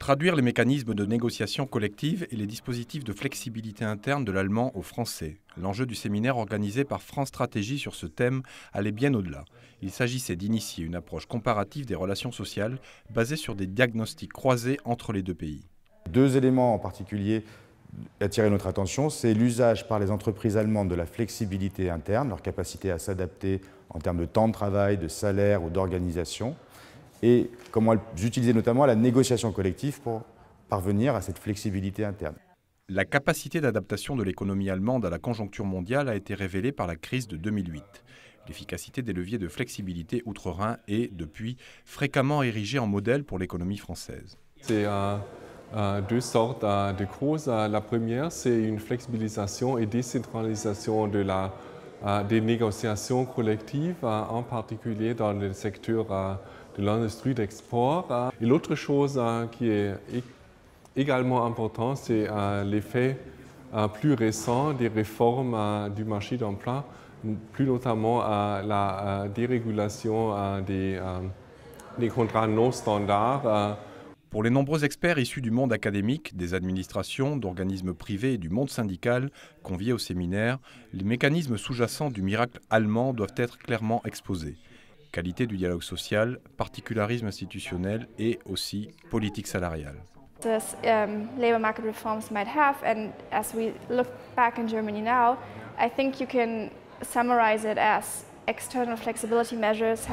Traduire les mécanismes de négociation collective et les dispositifs de flexibilité interne de l'allemand au français. L'enjeu du séminaire organisé par France Stratégie sur ce thème allait bien au-delà. Il s'agissait d'initier une approche comparative des relations sociales basée sur des diagnostics croisés entre les deux pays. Deux éléments en particulier attirer notre attention, c'est l'usage par les entreprises allemandes de la flexibilité interne, leur capacité à s'adapter en termes de temps de travail, de salaire ou d'organisation, et comment elles utilisaient notamment la négociation collective pour parvenir à cette flexibilité interne. La capacité d'adaptation de l'économie allemande à la conjoncture mondiale a été révélée par la crise de 2008. L'efficacité des leviers de flexibilité outre-Rhin est, depuis, fréquemment érigée en modèle pour l'économie française. C'est deux sortes de causes. La première, c'est une flexibilisation et décentralisation des négociations collectives, en particulier dans le secteur de l'industrie d'export. Et l'autre chose qui est également importante, c'est l'effet plus récent des réformes du marché d'emploi, plus notamment la dérégulation des contrats non standards. Pour les nombreux experts issus du monde académique, des administrations, d'organismes privés et du monde syndical conviés au séminaire, les mécanismes sous-jacents du miracle allemand doivent être clairement exposés. Qualité du dialogue social, particularisme institutionnel et aussi politique salariale. This labor market reforms might have, and as we look back in Germany now, I think you can summarize it as external flexibility measures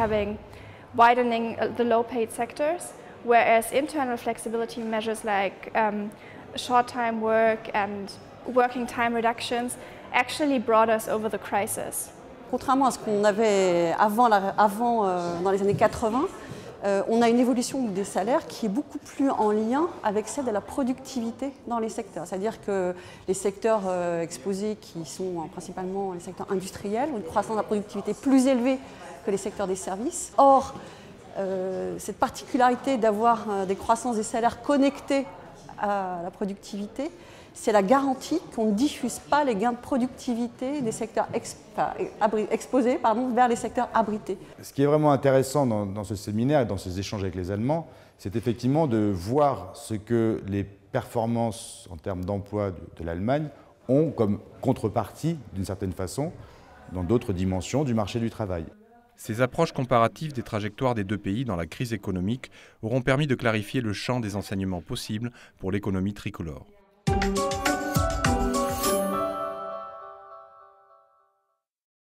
widening the low-paid sectors, whereas internal flexibility measures like short-time work and working time reductions actually brought us over the crisis. Contrairement à ce qu'on avait avant dans les années 80, on a une évolution des salaires qui est beaucoup plus en lien avec celle de la productivité dans les secteurs. C'est-à-dire que les secteurs exposés, qui sont principalement les secteurs industriels, ont une croissance de la productivité plus élevée que les secteurs des services. Or, cette particularité d'avoir des croissances des salaires connectées à la productivité, c'est la garantie qu'on ne diffuse pas les gains de productivité des secteurs exposés vers les secteurs abrités. Ce qui est vraiment intéressant dans ce séminaire et dans ces échanges avec les Allemands, c'est effectivement de voir ce que les performances en termes d'emploi de l'Allemagne ont comme contrepartie, d'une certaine façon, dans d'autres dimensions du marché du travail. Ces approches comparatives des trajectoires des deux pays dans la crise économique auront permis de clarifier le champ des enseignements possibles pour l'économie tricolore.